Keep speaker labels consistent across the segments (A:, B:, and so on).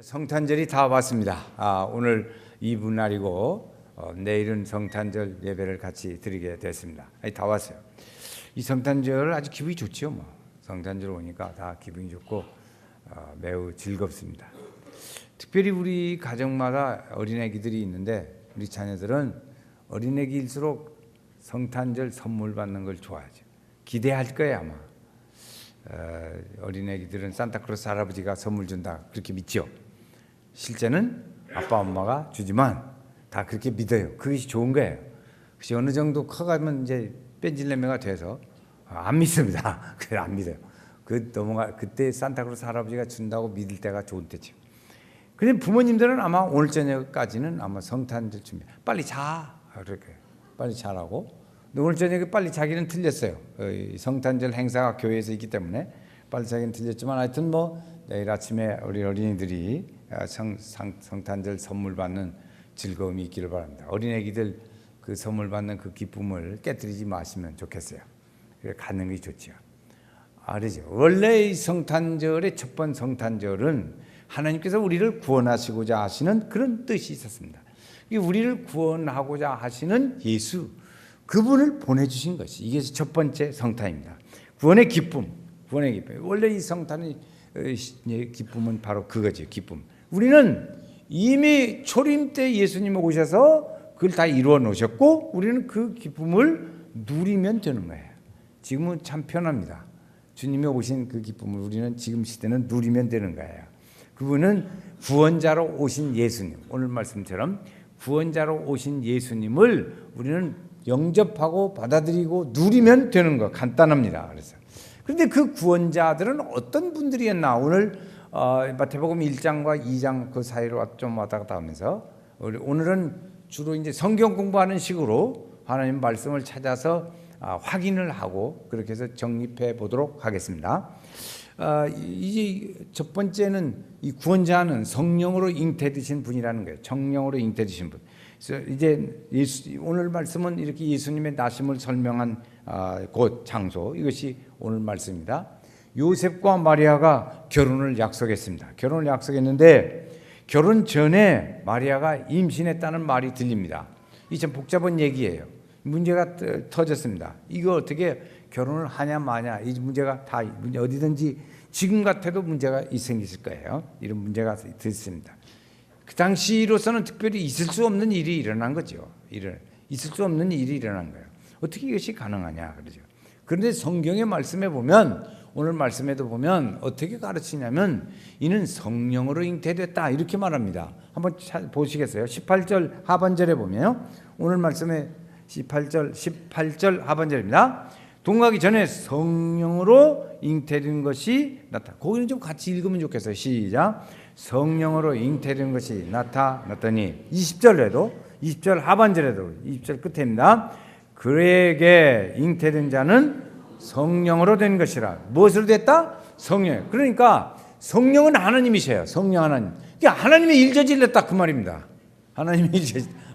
A: 성탄절이 다 왔습니다. 오늘 이브날이고 내일은 성탄절 예배를 같이 드리게 됐습니다. 다 왔어요. 이 성탄절 아주 기분이 좋지요. 성탄절 오니까 다 기분이 좋고 매우 즐겁습니다. 특별히 우리 가정마다 어린애기들이 있는데 우리 자녀들은 어린애기일수록 성탄절 선물 받는 걸 좋아하죠. 기대할 거예요 아마. 어린애기들은 산타클로스 할아버지가 선물 준다 그렇게 믿죠. 실제는 아빠 엄마가 주지만 다 그렇게 믿어요. 그것이 좋은 거예요. 그것이 어느 정도 커가면 이제 뺀질레매가 돼서 안 믿습니다. 그래 안 믿어요. 그때 산타클로스 할아버지가 준다고 믿을 때가 좋은 때죠. 근데 부모님들은 아마 오늘 저녁까지는 아마 성탄절 준비 빨리 자 그렇게 빨리 자라고. 근데 오늘 저녁에 빨리 자기는 틀렸어요. 성탄절 행사가 교회에서 있기 때문에 빨리 자기는 틀렸지만 하여튼 내일 아침에 우리 어린이들이 성탄절 선물 받는 즐거움이 있기를 바랍니다. 어린애기들 그 선물 받는 그 기쁨을 깨뜨리지 마시면 좋겠어요. 그래 가는 게 좋죠. 그렇죠. 원래 이 성탄절의 첫 번 성탄절은 하나님께서 우리를 구원하시고자 하시는 그런 뜻이 있었습니다. 우리를 구원하고자 하시는 예수 그분을 보내주신 것이 이게 첫 번째 성탄입니다. 구원의 기쁨, 구원의 기쁨. 원래 이 성탄의 기쁨은 바로 그거죠. 기쁨. 우리는 이미 초림 때 예수님 오셔서 그걸 다 이루어 놓으셨고 우리는 그 기쁨을 누리면 되는 거예요. 지금은 참 편합니다. 주님이 오신 그 기쁨을 우리는 지금 시대는 누리면 되는 거예요. 그분은 구원자로 오신 예수님. 오늘 말씀처럼 구원자로 오신 예수님을 우리는 영접하고 받아들이고 누리면 되는 거 간단합니다. 그런데 그 구원자들은 어떤 분들이었나 오늘 마태복음 1장과 2장 그 사이로 좀 왔다 갔다 하면서 오늘은 주로 이제 성경 공부하는 식으로 하나님 말씀을 찾아서 확인을 하고 그렇게 해서 정립해 보도록 하겠습니다. 이제 첫 번째는 이 구원자는 성령으로 잉태되신 분이라는 거예요. 성령으로 잉태되신 분. 그래서 이제 오늘 말씀은 이렇게 예수님의 나심을 설명한 곳 장소 이것이 오늘 말씀입니다. 요셉과 마리아가 결혼을 약속했습니다. 결혼을 약속했는데 결혼 전에 마리아가 임신했다는 말이 들립니다. 이 참 복잡한 얘기예요. 문제가 터졌습니다. 이거 어떻게 결혼을 하냐 마냐 이 문제가 다 어디든지 지금 같아도 문제가 생기실 거예요. 이런 문제가 있습니다. 그 당시로서는 특별히 있을 수 없는 일이 일어난 거죠. 있을 수 없는 일이 일어난 거예요. 어떻게 이것이 가능하냐 그러죠. 그런데 성경의 말씀에 보면 오늘 말씀에도 보면 어떻게 가르치냐면 이는 성령으로 잉태됐다 이렇게 말합니다. 한번 보시겠어요? 18절 하반절에 보면 오늘 말씀에 18절 하반절입니다. 동거하기 전에 성령으로 잉태된 것이 나타. 거기는 좀 같이 읽으면 좋겠어요. 시작. 성령으로 잉태된 것이 나타났더니 20절 하반절에도 20절 끝에입니다. 그에게 잉태된 자는 성령으로 된 것이라. 무엇으로 됐다? 성령. 그러니까 성령은 하나님이세요. 성령 하나님. 그러니까 하나님이 일저질렀다 그 말입니다. 하나님이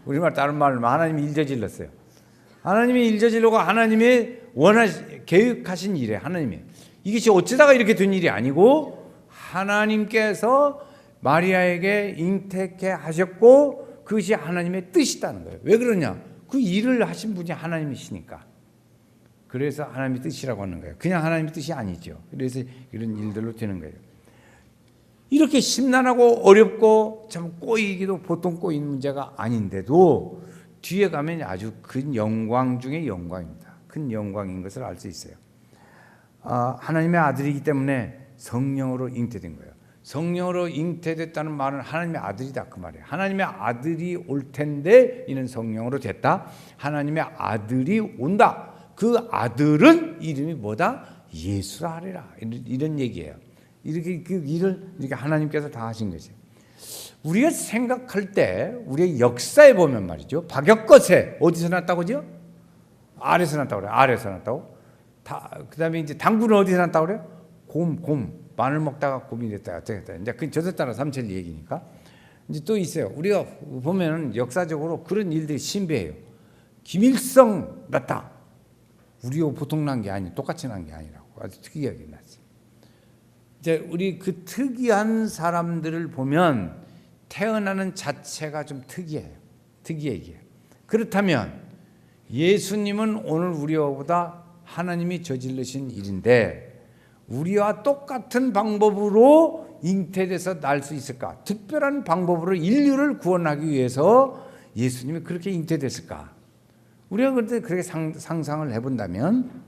A: 우리말 다른 말로 하나님이 일저질렀어요. 하나님이 일저질러고 하나님이 계획하신 일에 하나님이 이것이 어쩌다가 이렇게 된 일이 아니고 하나님께서 마리아에게 잉태케 하셨고 그것이 하나님의 뜻이다는 거예요. 왜 그러냐? 그 일을 하신 분이 하나님이시니까. 그래서 하나님의 뜻이라고 하는 거예요. 그냥 하나님의 뜻이 아니죠. 그래서 이런 일들로 되는 거예요. 이렇게 심란하고 어렵고 참 꼬이기도 보통 꼬이는 문제가 아닌데도 뒤에 가면 아주 큰 영광 중에 영광입니다. 큰 영광인 것을 알 수 있어요. 하나님의 아들이기 때문에 성령으로 잉태된 거예요. 성령으로 잉태됐다는 말은 하나님의 아들이다 그 말이에요. 하나님의 아들이 올 텐데 이는 성령으로 됐다. 하나님의 아들이 온다. 그 아들은 이름이 뭐다? 예수라 하리라. 이런 얘기예요. 이렇게 그 일을 이렇게 하나님께서 다 하신 거죠. 우리가 생각할 때 우리의 역사에 보면 말이죠. 박역거세 어디서 났다고죠? 아래서 났다고 그래요. 아래서 났다고. 그다음에 이제 당구는 어디서 났다고 그래요? 곰. 마늘 먹다가 곰이 됐다. 어쩌겠다. 이제 그 저도 따라 삼천 얘기니까. 이제 또 있어요. 우리가 보면은 역사적으로 그런 일들이 신비해요. 김일성 났다. 우리가 보통 난 게 아니, 똑같이 난 게 아니라고 아주 특이하게 났어요. 이제 우리 그 특이한 사람들을 보면 태어나는 자체가 좀 특이해요. 특이해. 그렇다면 예수님은 오늘 우리보다 하나님이 저질르신 일인데 우리와 똑같은 방법으로 잉태돼서 날 수 있을까? 특별한 방법으로 인류를 구원하기 위해서 예수님이 그렇게 잉태됐을까? 우리가 그렇게 상상을 해본다면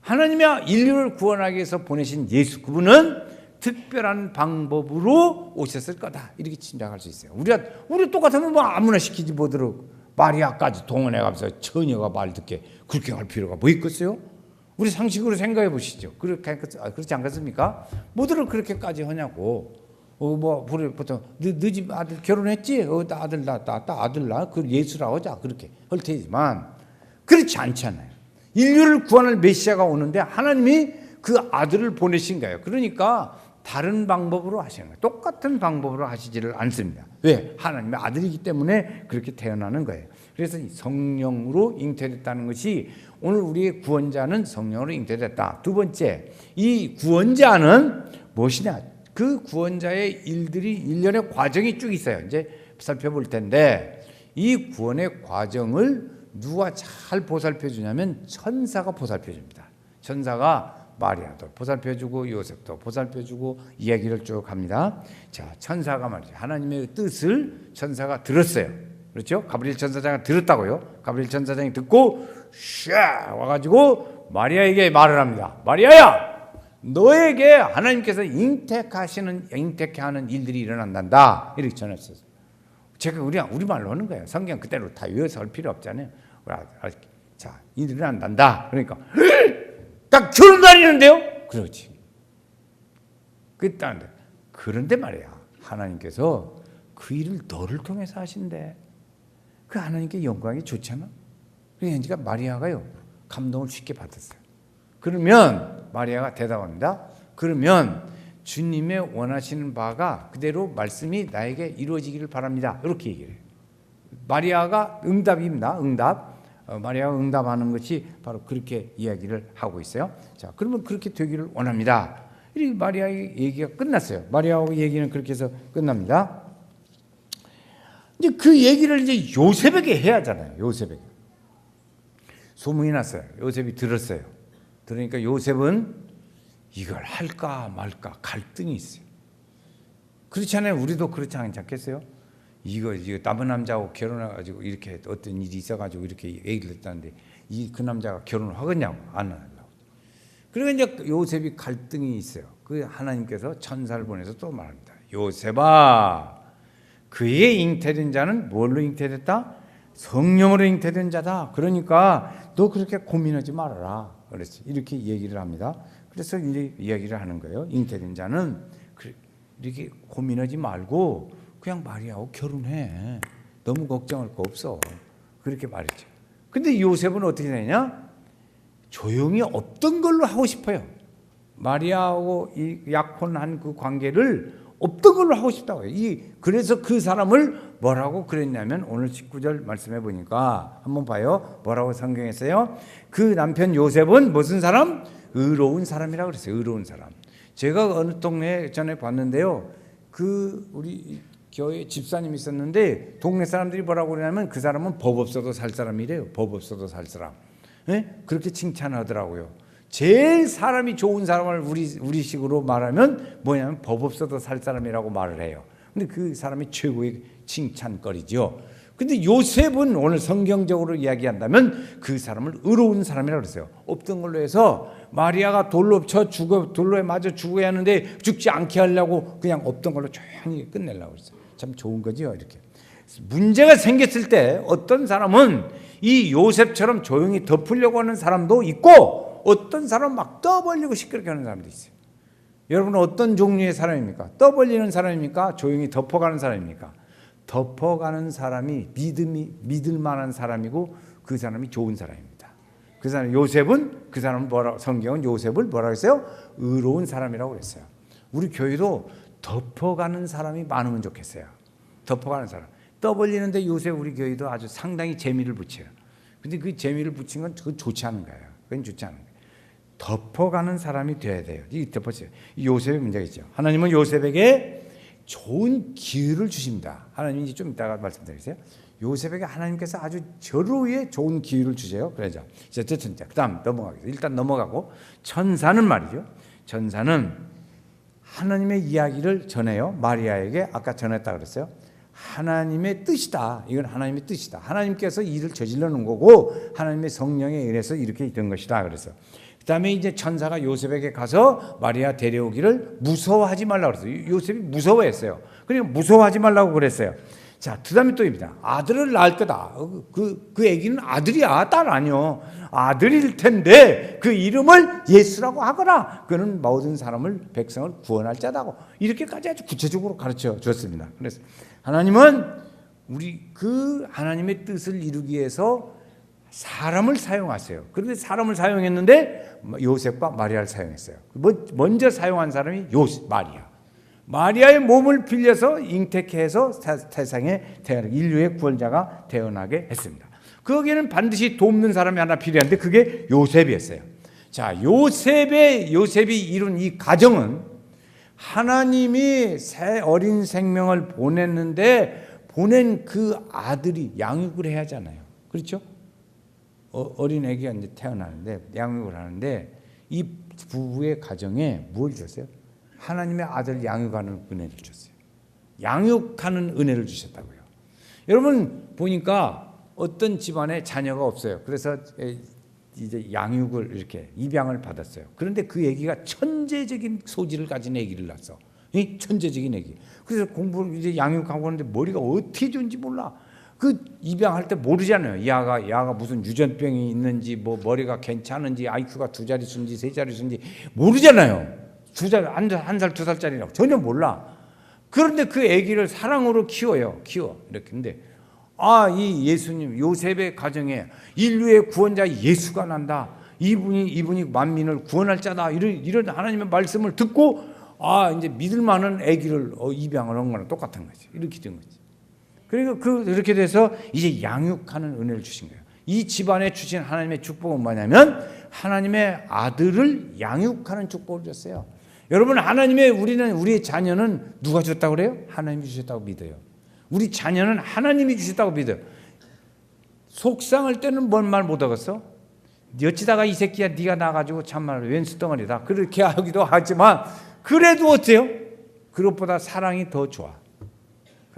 A: 하나님이 인류를 구원하기 위해서 보내신 예수, 그분은 특별한 방법으로 오셨을 거다, 이렇게 짐작할 수 있어요. 우리 똑같으면 뭐 아무나 시키지 뭐도록 마리아까지 동원해가면서 처녀가 말 듣게 그렇게 할 필요가 뭐 있겠어요? 우리 상식으로 생각해 보시죠. 그렇지 않겠습니까? 뭐들을 그렇게까지 하냐고. 보통 너 집 아들 결혼했지? 아들 낳았다. 그 예수라고 하자. 그렇게 할 테지만 그렇지 않잖아요. 인류를 구원할 메시아가 오는데 하나님이 그 아들을 보내신 거예요. 그러니까 다른 방법으로 하시는 거예요. 똑같은 방법으로 하시지를 않습니다. 왜? 하나님의 아들이기 때문에 그렇게 태어나는 거예요. 그래서 성령으로 잉태됐다는 것이 오늘 우리의 구원자는 성령으로 잉태됐다. 두 번째, 이 구원자는 무엇이냐? 그 구원자의 일들이 일련의 과정이 쭉 있어요. 이제 살펴볼 텐데 이 구원의 과정을 누가 잘 보살펴 주냐면 천사가 보살펴 줍니다. 천사가 마리아도 보살펴주고 요셉도 보살펴주고 이야기를 쭉 합니다. 자, 천사가 말이죠. 하나님의 뜻을 천사가 들었어요. 그렇죠? 가브리엘 천사장이 들었다고요. 가브리엘 천사장이 듣고 샤 와가지고 마리아에게 말을 합니다. 마리아야, 너에게 하나님께서 잉태케 하는 일들이 일어난단다, 이렇게 전했어요. 제가 우리 말로 하는 거예요. 성경 그대로 다 외워서 할 필요 없잖아요. 자, 일어난단다. 그러니까 딱 결혼 다니는데요? 그렇지. 그런데 말이야, 하나님께서 그 일을 너를 통해서 하신대. 그 하나님께 영광이 좋잖아. 그러니까 마리아가요, 감동을 쉽게 받았어요. 그러면 마리아가 대답합니다. 그러면 주님의 원하시는 바가 그대로 말씀이 나에게 이루어지기를 바랍니다, 이렇게 얘기를 해요. 마리아가 응답입니다. 마리아가 응답하는 것이 바로 그렇게 이야기를 하고 있어요. 자, 그러면 그렇게 되기를 원합니다. 이 마리아의 얘기가 끝났어요. 마리아하고 얘기는 그렇게 해서 끝납니다. 이제 그 얘기를 이제 요셉에게 해야 하잖아요. 요셉에게 소문이 났어요. 요셉이 들었어요. 그러니까 요셉은 이걸 할까 말까 갈등이 있어요. 그렇잖아요. 우리도 그렇지 않겠어요? 이거 남은 남자하고 결혼해가지고 이렇게 어떤 일이 있어가지고 이렇게 얘기를 했다는데 그 남자가 결혼을 하겠냐고, 안 하려고. 그러니까 이제 요셉이 갈등이 있어요. 그 하나님께서 천사를 보내서 또 말합니다. 요셉아, 그의 잉태된 자는 뭘로 잉태됐다? 성령으로 잉태된 자다. 그러니까 너 그렇게 고민하지 말아라. 그래서 이렇게 얘기를 합니다. 그래서 이제 이야기를 하는 거예요. 잉태된 자는 이렇게 고민하지 말고 그냥 마리아하고 결혼해. 너무 걱정할 거 없어. 그렇게 말했죠. 근데 요셉은 어떻게 되냐? 조용히 없던 걸로 하고 싶어요. 마리아하고 이 약혼한 그 관계를 없던 걸로 하고 싶다고 해요. 그래서 그 사람을 뭐라고 그랬냐면 오늘 19절 말씀해 보니까 한번 봐요. 뭐라고 성경에 써요? 그 남편 요셉은 무슨 사람? 의로운 사람이라고 그랬어요. 의로운 사람. 제가 어느 동네에 전에 봤는데요. 그 우리 교회 집사님이 있었는데 동네 사람들이 뭐라고 그러냐면 그 사람은 법 없어도 살 사람이래요. 법 없어도 살 사람. 네? 그렇게 칭찬하더라고요. 제일 사람이 좋은 사람을 우리식으로 말하면 뭐냐면 법 없어도 살 사람이라고 말을 해요. 근데 그 사람이 최고의 칭찬거리죠. 근데 요셉은 오늘 성경적으로 이야기한다면 그 사람을 의로운 사람이라고 그랬어요. 없던 걸로 해서 마리아가 돌로에 맞아 죽어야 하는데 죽지 않게 하려고 그냥 없던 걸로 조용히 끝내려고 그랬어요. 참 좋은 거죠, 이렇게. 문제가 생겼을 때 어떤 사람은 이 요셉처럼 조용히 덮으려고 하는 사람도 있고 어떤 사람은 막 떠벌리고 시끄럽게 하는 사람도 있어요. 여러분은 어떤 종류의 사람입니까? 떠벌리는 사람입니까? 조용히 덮어가는 사람입니까? 덮어가는 사람이 믿을 만한 사람이고 그 사람이 좋은 사람입니다. 그 사람 요셉은 그 사람은 성경은 요셉을 뭐라고 했어요? 의로운 사람이라고 그랬어요. 우리 교회도 덮어가는 사람이 많으면 좋겠어요. 덮어가는 사람. 떠벌리는데 요새 우리 교회도 아주 상당히 재미를 붙여요. 근데 그 재미를 붙인 건 그건 좋지 않은 거예요. 그건 좋지 않은 거예요. 덮어가는 사람이 되어야 돼요. 이 덮어져요. 요셉의 문제가 있죠. 하나님은 요셉에게 좋은 기회를 주십니다. 하나님이 좀 이따가 말씀드리겠어요. 요셉에게 하나님께서 아주 절호의 좋은 기회를 주세요. 그러죠. 어쨌든 그다음 넘어가겠습니다. 일단 넘어가고 천사는 말이죠. 천사는 하나님의 이야기를 전해요. 마리아에게 아까 전했다 그랬어요. 하나님의 뜻이다. 이건 하나님의 뜻이다. 하나님께서 일을 저질러 놓은 거고 하나님의 성령에 의해서 이렇게 된 것이다. 그래서 그다음에 이제 천사가 요셉에게 가서 마리아 데려오기를 무서워하지 말라고 그랬어요. 요셉이 무서워했어요. 그러니까 무서워하지 말라고 그랬어요. 자, 그다음에 또입니다. 아들을 낳을 거다. 그 아기는 아들이야, 딸 아니요. 아들일 텐데 그 이름을 예수라고 하거라. 그는 모든 사람을 백성을 구원할 자다고 이렇게까지 아주 구체적으로 가르쳐 줬습니다. 그래서 하나님은 우리 그 하나님의 뜻을 이루기 위해서 사람을 사용하세요. 그런데 사람을 사용했는데 요셉과 마리아를 사용했어요. 먼저 사용한 사람이 마리아. 마리아의 몸을 빌려서 잉태케 해서 세상에 인류의 구원자가 태어나게 했습니다. 거기에는 반드시 돕는 사람이 하나 필요한데 그게 요셉이었어요. 자, 요셉이 이룬 이 가정은 하나님이 새 어린 생명을 보냈는데 보낸 그 아들이 양육을 해야 하잖아요. 그렇죠? 어린 아기가 이제 태어나는데 양육을 하는데 이 부부의 가정에 뭘 줬어요? 하나님의 아들 양육하는 은혜를 줬어요. 양육하는 은혜를 주셨다고요. 여러분 보니까 어떤 집안에 자녀가 없어요. 그래서 이제 양육을 이렇게 입양을 받았어요. 그런데 그 아기가 천재적인 소질을 가진 아기를 낳았어. 천재적인 아기. 그래서 공부를 이제 양육하고 하는데 머리가 어떻게 좋은지 몰라. 그 입양할 때 모르잖아요. 야가 무슨 유전병이 있는지 뭐 머리가 괜찮은지 IQ가 2자릿수인지 3자릿수인지 모르잖아요. 한 살, 2살짜리라고 전혀 몰라. 그런데 그 아기를 사랑으로 키워요. 이렇게. 근데 이 예수님 요셉의 가정에 인류의 구원자 예수가 난다. 이분이 만민을 구원할 자다. 이런 하나님의 말씀을 듣고 이제 믿을 만한 아기를 입양을 한 거랑 똑같은 거지. 이렇게 된 거지. 그리고 그렇게 돼서 이제 양육하는 은혜를 주신 거예요. 이 집안에 주신 하나님의 축복은 뭐냐면 하나님의 아들을 양육하는 축복을 줬어요. 여러분 우리의 자녀는 누가 줬다고 그래요? 하나님이 주셨다고 믿어요. 우리 자녀는 하나님이 주셨다고 믿어요. 속상할 때는 뭔 말 못 하겠어? 어찌다가 이 새끼야 네가 나가지고 참말 왼수덩어리다 그렇게 하기도 하지만 그래도 어때요? 그것보다 사랑이 더 좋아.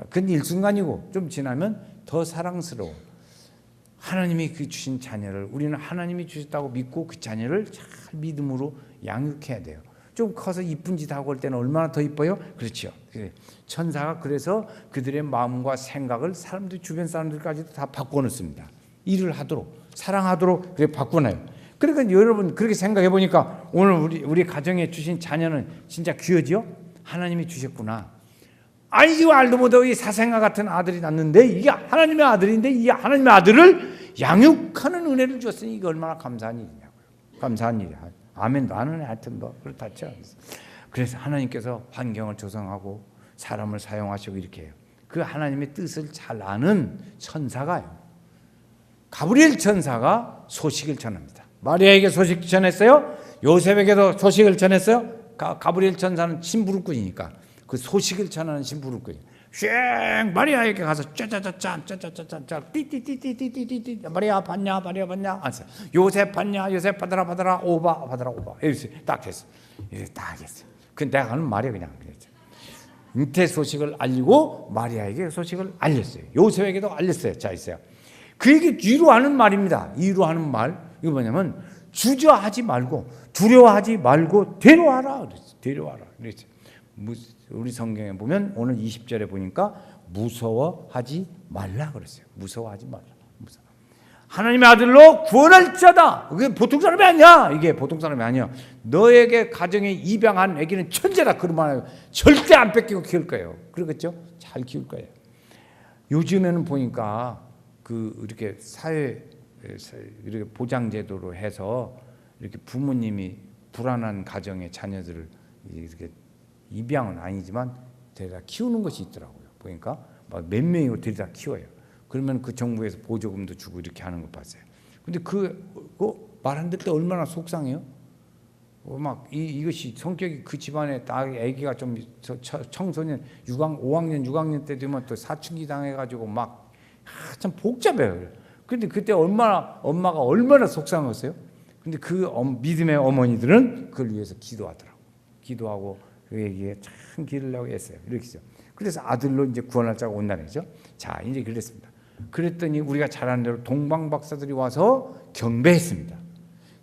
A: 그건 일순간이고 좀 지나면 더 사랑스러워. 하나님이 주신 자녀를 우리는 하나님이 주셨다고 믿고 그 자녀를 잘 믿음으로 양육해야 돼요. 좀 커서 이쁜 짓 하고 올 때는 얼마나 더 이뻐요? 그렇죠. 천사가 그래서 그들의 마음과 생각을 주변 사람들까지도 다 바꿔놓습니다. 일을 하도록 사랑하도록 그렇게 바꿔놔요. 그러니까 여러분 그렇게 생각해 보니까 오늘 우리 가정에 주신 자녀는 진짜 귀하죠? 하나님이 주셨구나. 지금 알도 못하고 이 사생아 같은 아들이 낳는데 이게 하나님의 아들인데 이 하나님의 아들을 양육하는 은혜를 주었으니 이게 얼마나 감사한 일이냐고요. 감사한 일이야. 아멘도 안 하네. 하여튼 그렇다죠. 그래서 하나님께서 환경을 조성하고 사람을 사용하시고 이렇게 해요. 그 하나님의 뜻을 잘 아는 천사가요. 가브리엘 천사가 소식을 전합니다. 마리아에게 소식 전했어요. 요셉에게도 소식을 전했어요. 가브리엘 천사는 심부름꾼이니까 그 소식을 전하는 심부름꾼이 쉥 마리아에게 가서 짜짜짜짠 띠띠띠띠띠띠띠 마리아 봤냐 요셉 봤냐 요셉 받아라 오바 이렇게 딱 했어. 이렇게 딱 했어. 그 내가 하는 말이 그냥 그랬죠. 잉태 소식을 알리고 마리아에게 소식을 알렸어요. 요셉에게도 알렸어요. 자 있어요. 그에게 위로하는 말입니다. 위로하는 말 이거 뭐냐면 주저하지 말고 두려워하지 말고 데려와라. 그랬죠. 우리 성경에 보면 오늘 20절에 보니까 무서워하지 말라 그랬어요. 무서워하지 말라. 하나님의 아들로 구원할 자다. 그게 보통 사람이 아니야. 이게 보통 사람이 아니야. 너에게 가정에 입양한 아기는 천재다. 그러면 절대 안 뺏기고 키울 거예요. 그러겠죠? 잘 키울 거예요. 요즘에는 보니까 이렇게 이렇게 보장제도로 해서 이렇게 부모님이 불안한 가정의 자녀들을 이렇게 입양은 아니지만 데려다 키우는 것이 있더라고요. 보니까 막 몇 명이 데려다 키워요. 그러면 그 정부에서 보조금도 주고 이렇게 하는 거 봤어요. 근데 그거 말 안 들 때 얼마나 속상해요? 이것이 성격이 그 집안에 딱 아기가 좀 청소년 5학년 6학년 때 되면 또 사춘기 당해가지고 참 복잡해요. 근데 그때 엄마가 얼마나 속상했어요. 근데 그 믿음의 어머니들은 그걸 위해서 기도하더라고. 기도하고 그 애기에 참 기르려고 했어요. 이렇게 죠. 그래서 아들로 이제 구원할 자가 온다는 거죠. 자, 이제 그랬습니다. 그랬더니 우리가 잘 아는 대로 동방 박사들이 와서 경배했습니다.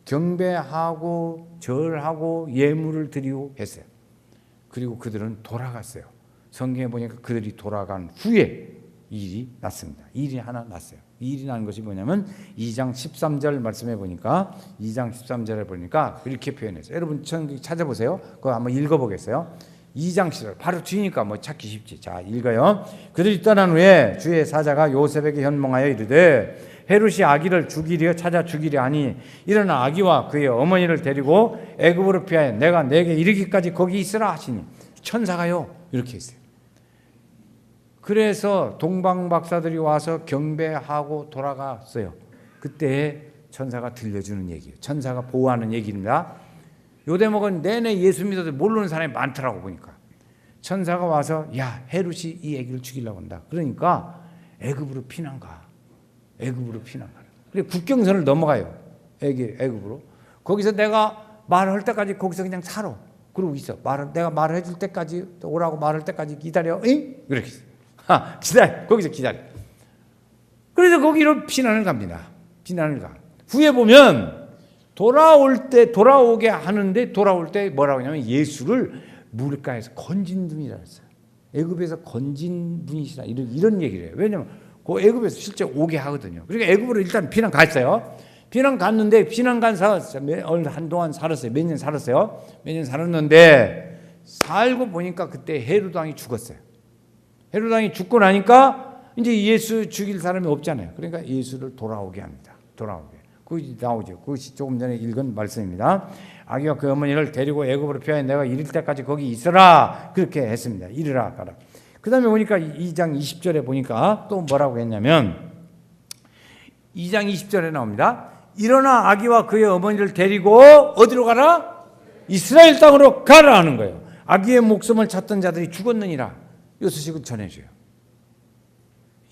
A: 경배하고 절하고 예물을 드리고 했어요. 그리고 그들은 돌아갔어요. 성경에 보니까 그들이 돌아간 후에 일이 났습니다. 일이 하나 났어요. 일이 난 것이 뭐냐면 2장 13절 말씀해 보니까 2장 13절에 보니까 이렇게 표현했어요. 여러분 찾아보세요. 그거 한번 읽어보겠어요. 2장 10절 바로 뒤니까 찾기 쉽지. 자, 읽어요. 그들이 떠난 후에 주의 사자가 요셉에게 현몽하여 이르되 헤롯이 아기를 죽이려 찾아 죽이려 하니 일어나 아기와 그의 어머니를 데리고 애굽으로 피하여 내가 내게 이르기까지 거기 있으라 하시니 천사가요 이렇게 했어요. 그래서 동방 박사들이 와서 경배하고 돌아갔어요. 그때 천사가 들려주는 얘기예요. 천사가 보호하는 얘기입니다. 요 대목은 내내 예수 믿어도 모르는 사람이 많더라고 보니까. 천사가 와서 야 헤롯이 이 아기를 죽이려고 한다. 그러니까 애굽으로 피난가. 애굽으로 피난가. 그래 국경선을 넘어가요. 애굽으로. 거기서 내가 말할 때까지 거기서 그냥 살아. 그러고 있어. 내가 말을 해줄 때까지 오라고 말할 때까지 기다려. 응? 그렇게 있어. 기다려. 거기서 기다려. 그래서 거기로 피난을 갑니다. 피난을 가. 후에 보면 돌아오게 하는데 돌아올 때 뭐라고 하냐면 예수를 물가에서 건진 분이라 했어요. 애굽에서 건진 분이시라 이런 얘기를 해요. 왜냐면 그 애굽에서 실제 오게 하거든요. 그러니까 애굽으로 일단 피난 갔어요. 피난 갔는데 피난 간 한동안 살았어요. 몇 년 살았어요. 몇 년 살았는데 살고 보니까 그때 헤롯 왕이 죽었어요. 헤롯 왕이 죽고 나니까 이제 예수 죽일 사람이 없잖아요. 그러니까 예수를 돌아오게 합니다. 돌아오게. 그것이 나오죠. 그것이 조금 전에 읽은 말씀입니다. 아기와 그 어머니를 데리고 애굽으로 피하여 내가 이를 때까지 거기 있어라. 그렇게 했습니다. 이르라 가라. 그 다음에 보니까 2장 20절에 보니까 또 뭐라고 했냐면 2장 20절에 나옵니다. 일어나 아기와 그의 어머니를 데리고 어디로 가라? 이스라엘 땅으로 가라 하는 거예요. 아기의 목숨을 찾던 자들이 죽었느니라. 이 소식을 전해줘요.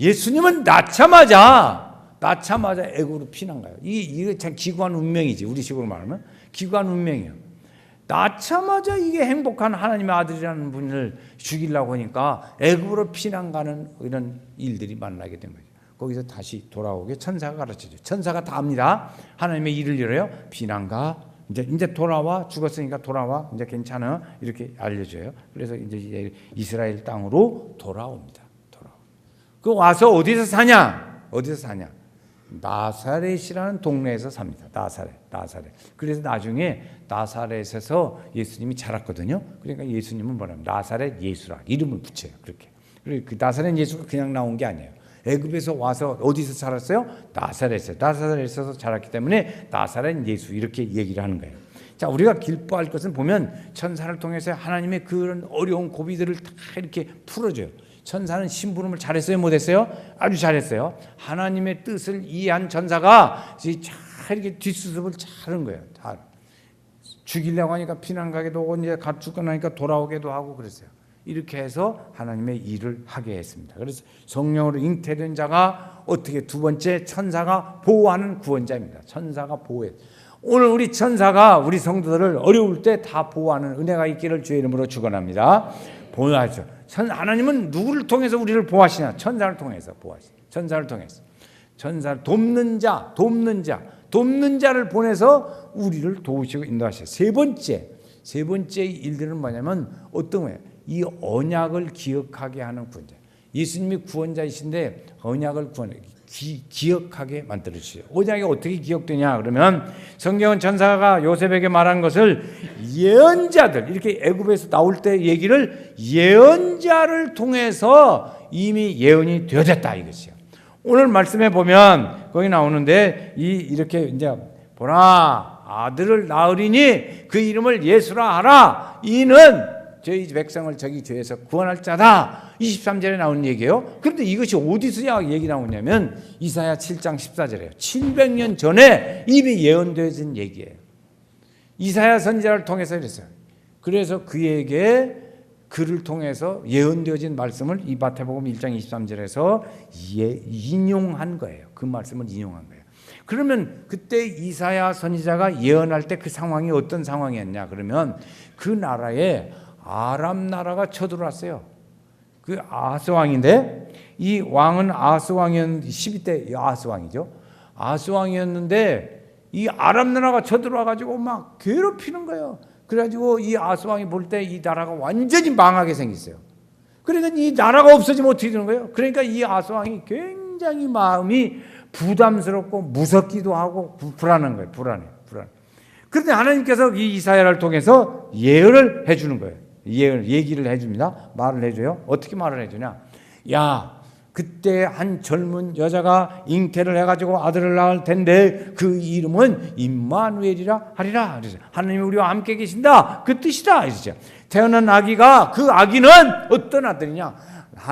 A: 예수님은 낳자마자 애굽으로 피난 가요. 이게 참 기구한 운명이지. 우리식으로 말하면 기구한 운명이에요. 낳자마자 이게 행복한 하나님의 아들이라는 분을 죽이려고 하니까 애굽으로 피난 가는 이런 일들이 만나게 된 거죠. 거기서 다시 돌아오게 천사가 가르쳐줘요. 천사가 다 합니다. 하나님의 일을 이뤄요. 피난가. 이제 돌아와. 죽었으니까 돌아와. 이제 괜찮아. 이렇게 알려줘요. 그래서 이제 이스라엘 땅으로 돌아옵니다. 그 와서 어디서 사냐? 나사렛이라는 동네에서 sab니다. 나사렛. 그래서 나중에 나사렛에서 예수님이 자랐거든요. 그러니까 예수님은 뭐냐면 나사렛 예수라 이름을 붙여요. 그렇게. 그리고 그 나사렛 예수가 그냥 나온 게 아니에요. 애굽에서 와서 어디서 자랐어요? 나사렛에서 자랐기 때문에 나사렛 예수 이렇게 얘기를 하는 거예요. 자, 우리가 기뻐할 것은 보면 천사를 통해서 하나님의 그런 어려운 고비들을 다 이렇게 풀어줘요. 천사는 심부름을 잘했어요? 못했어요? 아주 잘했어요. 하나님의 뜻을 이해한 천사가 잘 이렇게 뒷수습을 잘한 거예요. 다 죽이려고 하니까 피난 가게도 오고 이제 죽고 나니까 돌아오게도 하고 그랬어요. 이렇게 해서 하나님의 일을 하게 했습니다. 그래서 성령으로 잉태된 자가 어떻게 두 번째 천사가 보호하는 구원자입니다. 천사가 보호해. 오늘 우리 천사가 우리 성도들을 어려울 때 다 보호하는 은혜가 있기를 주의 이름으로 축원합니다. 보호하죠. 하나님은 누구를 통해서 우리를 보호하시냐? 천사를 통해서 보호하시죠. 천사를 돕는 자를 보내서 우리를 도우시고 인도하셔요. 세 번째 일들은 뭐냐면 어떤 거예요? 이 언약을 기억하게 하는 구원자. 예수님이 구원자이신데 언약을 기억하게 만들어 주세요. 언약이 어떻게 기억되냐 그러면 성경은 천사가 요셉에게 말한 것을 예언자들 이렇게 애굽에서 나올 때 얘기를 예언자를 통해서 이미 예언이 되어졌다 이것이요. 오늘 말씀에 보면 거기 나오는데 이렇게 이제 보라 아들을 낳으리니 그 이름을 예수라 하라. 이는 저희 백성을 저기 죄에서 구원할 자다. 23절에 나오는 얘기예요. 그런데 이것이 어디서 얘기 나오냐면 이사야 7장 14절이에요. 700년 전에 이미 예언되어진 얘기예요. 이사야 선지자를 통해서 이랬어요. 그래서 그에게 그를 통해서 예언되어진 말씀을 이 마태복음 1장 23절에서 인용한 거예요. 그 말씀을 인용한 거예요. 그러면 그때 이사야 선지자가 예언할 때 그 상황이 어떤 상황이었냐? 그러면 그 나라에 아람 나라가 쳐들어왔어요. 그 아하스 왕인데, 이 왕은 아하스 왕이었는데 12대 아하스 왕이죠. 아하스 왕이었는데 이 아람 나라가 쳐들어와 가지고 막 괴롭히는 거예요. 그래가지고 이 아하스 왕이 볼 때 이 나라가 완전히 망하게 생겼어요. 그러니까 이 나라가 없어지면 어떻게 되는 거예요? 그러니까 이 아하스 왕이 굉장히 마음이 부담스럽고 무섭기도 하고 불안한 거예요. 불안해. 그런데 하나님께서 이 이사야를 통해서 예언을 해주는 거예요. 얘기를 해줍니다. 말을 해줘요. 어떻게 말을 해주냐? 야, 그때 한 젊은 여자가 잉태를 해가지고 아들을 낳을 텐데 그 이름은 임마누엘이라 하리라. 그래서 하나님이 우리와 함께 계신다. 그 뜻이다. 이러죠. 태어난 아기가, 그 아기는 어떤 아들이냐?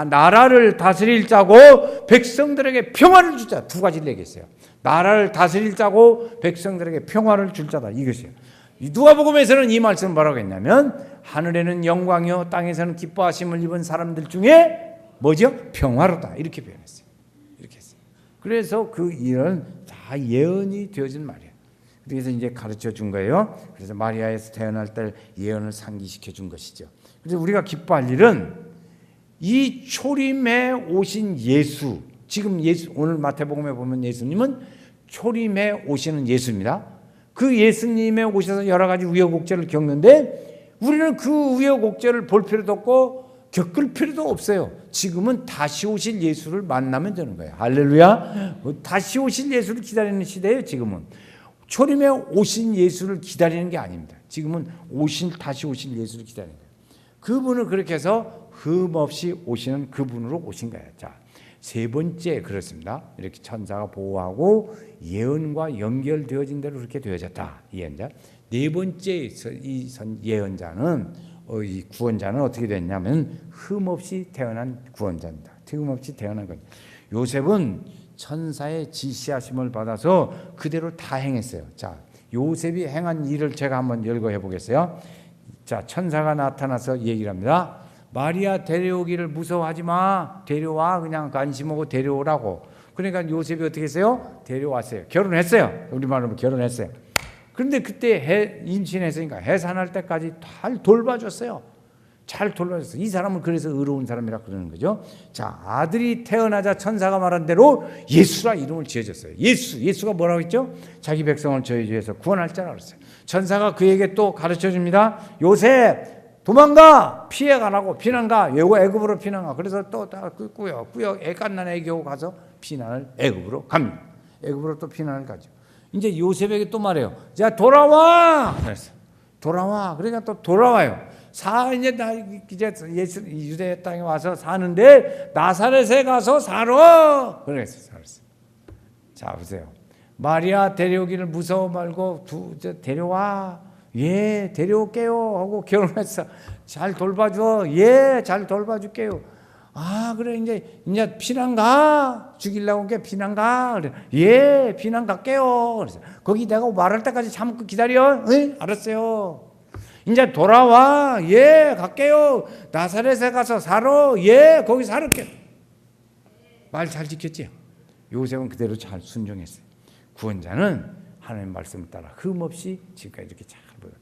A: 나라를 다스릴 자고 백성들에게 평화를 줄 자. 두 가지를 얘기했어요. 나라를 다스릴 자고 백성들에게 평화를 줄 자다. 이것이에요. 누가복음에서는 이 말씀을 뭐라고 했냐면, 하늘에는 영광이요 땅에서는 기뻐하심을 입은 사람들 중에 뭐죠? 평화로다. 이렇게 표현했어요. 이렇게 했어요. 그래서 그 일은 다 예언이 되어진 말이에요. 그래서 이제 가르쳐 준 거예요. 그래서 마리아에서 태어날 때 예언을 상기시켜 준 것이죠. 그래서 우리가 기뻐할 일은 이 초림에 오신 예수, 지금 예수, 오늘 마태복음에 보면 예수님은 초림에 오시는 예수입니다. 그 예수님에 오셔서 여러 가지 우여곡절을 겪는데 우리는 그 우여곡절을 볼 필요도 없고 겪을 필요도 없어요. 지금은 다시 오실 예수를 만나면 되는 거예요. 할렐루야. 다시 오실 예수를 기다리는 시대예요. 지금은 초림에 오신 예수를 기다리는 게 아닙니다. 지금은 다시 오실 예수를 기다리는 거예요. 그분을 그렇게 해서 흠없이 오시는 그분으로 오신 거예요. 자, 세 번째 그렇습니다. 이렇게 천사가 보호하고 예언과 연결되어진 대로 그렇게 되어졌다. 예언자. 네 번째 이 예언자는 이 구원자는 어떻게 됐냐면 흠없이 태어난 구원자입니다. 흠없이 태어난 것. 요셉은 천사의 지시하심을 받아서 그대로 다 행했어요. 자, 요셉이 행한 일을 제가 한번 열거해 보겠어요. 자, 천사가 나타나서 얘기를 합니다. 마리아 데려오기를 무서워하지 마. 데려와. 그냥 관심하고 데려오라고. 그러니까 요셉이 어떻게 했어요? 데려왔어요. 결혼했어요. 우리말로 결혼했어요. 그런데 그때 임신했으니까 해산할 때까지 잘 돌봐줬어요. 잘 돌봐줬어요. 이 사람은 그래서 의로운 사람이라 그러는 거죠. 자, 아들이 태어나자 천사가 말한 대로 예수라 이름을 지어줬어요. 예수가 뭐라고 했죠? 자기 백성을 저희주에서 구원할 자라고 그랬어요. 천사가 그에게 또 가르쳐 줍니다. 요셉 도망가, 피해가라고. 피난가, 애굽으로 피난가. 그래서 또 꾸역 애갓난 애교 가서 피난을 애굽으로 갑니다. 애굽으로 또 피난을 가죠. 이제 요셉에게 또 말해요. 자, 돌아와. 그래서 돌아와. 그러니까 또 돌아와요. 이제 유대 땅에 와서 사는데 나사렛에 가서 살아. 그래서 살았어요. 자, 보세요. 마리아 데려오기를 무서워 말고 데려와. 예, 데려올게요 하고 결혼했어. 잘 돌봐줘. 예, 잘 돌봐줄게요. 아, 그래 이제 피난 가. 죽이려고 온 게 피난 가. 그래. 예, 피난 갈게요. 그래서 거기 내가 말할 때까지 참고 기다려. 응? 알았어요. 이제 돌아와. 예, 갈게요. 나사렛에 가서 살아. 예, 거기 살을게. 말 잘 지켰지요. 요셉은 그대로 잘 순종했어요. 구원자는 하나님 말씀을 따라 흠없이 지금까지 이렇게 잘 보여요.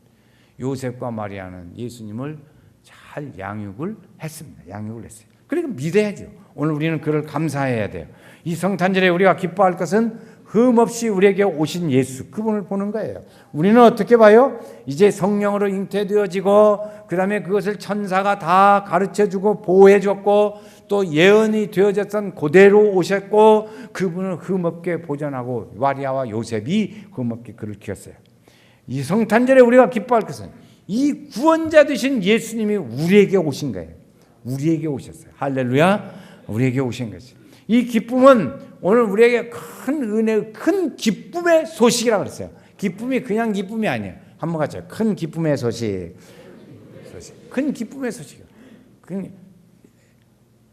A: 요셉과 마리아는 예수님을 잘 양육을 했습니다. 양육을 했어요. 그러니까 믿어야죠. 오늘 우리는 그를 감사해야 돼요. 이 성탄절에 우리가 기뻐할 것은 흠없이 우리에게 오신 예수, 그분을 보는 거예요. 우리는 어떻게 봐요? 이제 성령으로 잉태되어지고 그 다음에 그것을 천사가 다 가르쳐주고 보호해줬고 또 예언이 되어졌던 그대로 오셨고 그분을 흠없게 보존하고 마리아와 요셉이 흠없게 그를 키웠어요. 이 성탄절에 우리가 기뻐할 것은 이 구원자 되신 예수님이 우리에게 오신 거예요. 우리에게 오셨어요. 할렐루야. 우리에게 오신 것이. 이 기쁨은 오늘 우리에게 큰 은혜, 큰 기쁨의 소식이라고 그랬어요. 기쁨이 그냥 기쁨이 아니에요. 한번 같이 큰 기쁨의 소식. 큰 기쁨의 소식.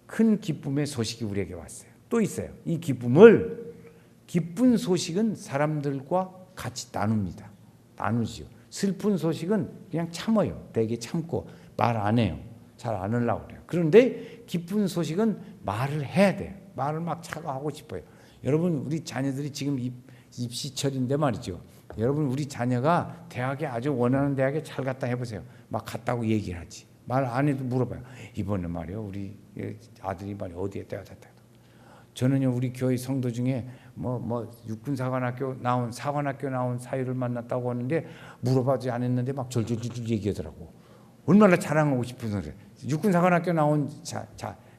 A: 큰 기쁨의 소식이 우리에게 왔어요. 또 있어요. 이 기쁜 소식은 사람들과 같이 나눕니다. 나누지요. 슬픈 소식은 그냥 참아요. 되게 참고 말 안 해요. 잘 안 하려고 그래요. 그런데 기쁜 소식은 말을 해야 돼요. 말을 막 차고 하고 싶어요. 여러분 우리 자녀들이 지금 입시철인데 말이죠. 여러분 우리 자녀가 대학에 아주 원하는 대학에 잘 갔다 해보세요. 막 갔다고 얘기를 하지. 말 안 해도 물어봐요. 이번에 말이요 우리 아들이 말이 어디에 대학갔다. 저는요 우리 교회 성도 중에 육군사관학교 나온 사관학교 나온 사유를 만났다고 하는데 물어봐지 않았는데 막 절절절 얘기하더라고. 얼마나 자랑하고 싶어서 그래. 육군사관학교 나온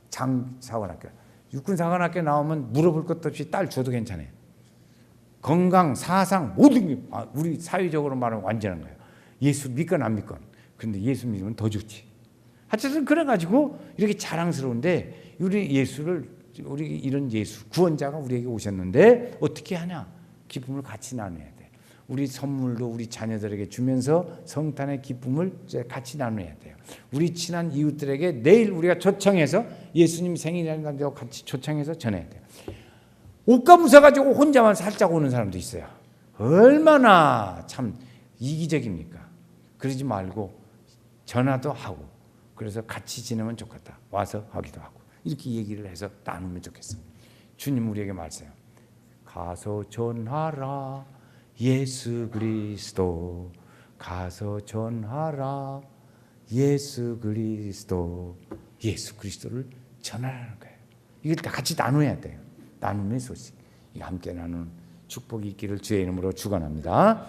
A: 장사관학교. 육군사관학교 나오면 물어볼 것도 없이 딸 줘도 괜찮아요. 건강, 사상 모든 게 우리 사회적으로 말하면 완전한 거예요. 예수 믿건 안 믿건. 근데 예수 믿으면 더 좋지. 하여튼 그래가지고 이렇게 자랑스러운데 우리 이런 예수 구원자가 우리에게 오셨는데 어떻게 하냐? 기쁨을 같이 나눠야 돼. 우리 선물도 우리 자녀들에게 주면서 성탄의 기쁨을 같이 나눠야 돼요. 우리 친한 이웃들에게 내일 우리가 초청해서 예수님 생일이라는 걸 같이 초청해서 전해야 돼요. 옷감 웃어가지고 혼자만 살짝 오는 사람도 있어요. 얼마나 참 이기적입니까? 그러지 말고 전화도 하고 그래서 같이 지내면 좋겠다. 와서 하기도 하고 이렇게 얘기를 해서 나누면 좋겠습니다. 주님 우리에게 말씀해요. 가서 전하라 예수 그리스도 가서 전하라 예수 그리스도 예수 그리스도를 전하라는 거예요. 이걸 다 같이 나눠야 돼요. 나눔의 소식. 함께 나누는 축복이 있기를 주의 이름으로 축원합니다.